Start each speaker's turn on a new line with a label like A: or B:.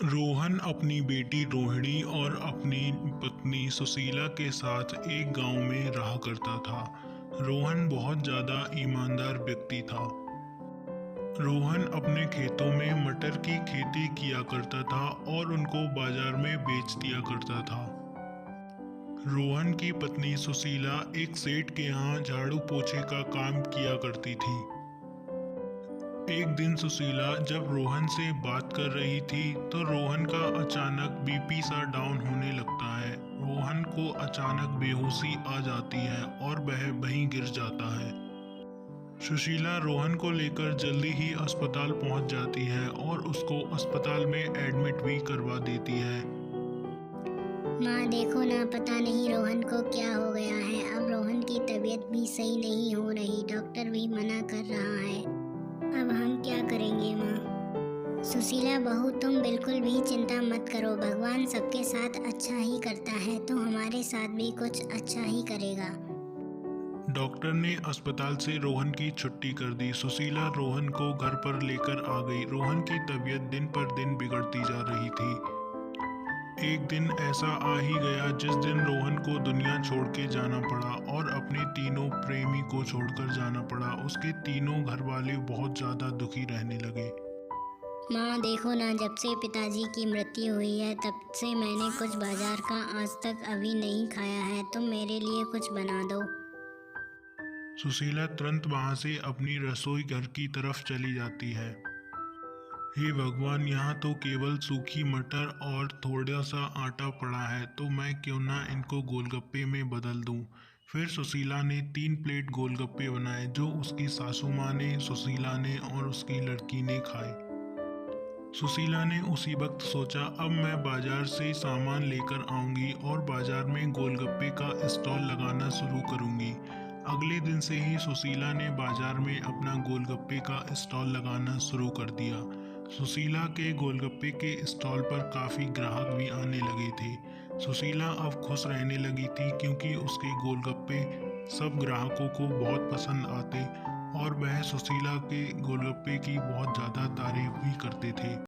A: रोहन अपनी बेटी रोहिणी और अपनी पत्नी सुशीला के साथ एक गांव में रहा करता था। रोहन बहुत ज़्यादा ईमानदार व्यक्ति था। रोहन अपने खेतों में मटर की खेती किया करता था और उनको बाजार में बेच दिया करता था। रोहन की पत्नी सुशीला एक सेठ के यहाँ झाड़ू पोछे का काम किया करती थी। एक दिन सुशीला जब रोहन से बात कर रही थी तो रोहन का अचानक बीपी सा डाउन होने लगता है। रोहन को अचानक बेहोशी आ जाती है और वह वहीं गिर जाता है। सुशीला रोहन को लेकर जल्दी ही अस्पताल पहुंच जाती है और उसको अस्पताल में एडमिट भी करवा देती है।
B: माँ देखो ना, पता नहीं रोहन को क्या हो गया है। अब रोहन की तबीयत भी सही नहीं हो रही, डॉक्टर भी मना कर रहा है। अब हम क्या करेंगे माँ? सुशीला बहू, तुम बिल्कुल भी चिंता मत करो। भगवान सबके साथ अच्छा ही करता है तो हमारे साथ भी कुछ अच्छा ही करेगा।
A: डॉक्टर ने अस्पताल से रोहन की छुट्टी कर दी। सुशीला रोहन को घर पर लेकर आ गई। रोहन की तबीयत दिन पर दिन बिगड़ती जा रही थी। एक दिन ऐसा आ ही गया जिस दिन रोहन को दुनिया छोड़ के जाना पड़ा और अपने तीनों प्रेमी को छोड़कर जाना पड़ा। उसके तीनों घर वाले बहुत ज़्यादा दुखी रहने लगे।
B: माँ देखो ना, जब से पिताजी की मृत्यु हुई है तब से मैंने कुछ बाजार का आज तक अभी नहीं खाया है। तुम मेरे लिए कुछ बना दो।
A: सुशीला तुरंत वहां से अपनी रसोई घर की तरफ चली जाती है। हे भगवान, यहाँ तो केवल सूखी मटर और थोड़ा सा आटा पड़ा है, तो मैं क्यों ना इनको गोलगप्पे में बदल दूं। फिर सुशीला ने 3 प्लेट गोलगप्पे बनाए जो उसकी सासू माँ ने, सुशीला ने और उसकी लड़की ने खाए। सुशीला ने उसी वक्त सोचा, अब मैं बाजार से सामान लेकर आऊंगी और बाजार में गोलगप्पे का स्टॉल लगाना शुरू करूंगी। अगले दिन से ही सुशीला ने बाजार में अपना गोलगप्पे का स्टॉल लगाना शुरू कर दिया। सुशीला के गोलगप्पे के स्टॉल पर काफ़ी ग्राहक भी आने लगे थे। सुशीला अब खुश रहने लगी थी क्योंकि उसके गोलगप्पे सब ग्राहकों को बहुत पसंद आते और वह सुशीला के गोलगप्पे की बहुत ज़्यादा तारीफ भी करते थे।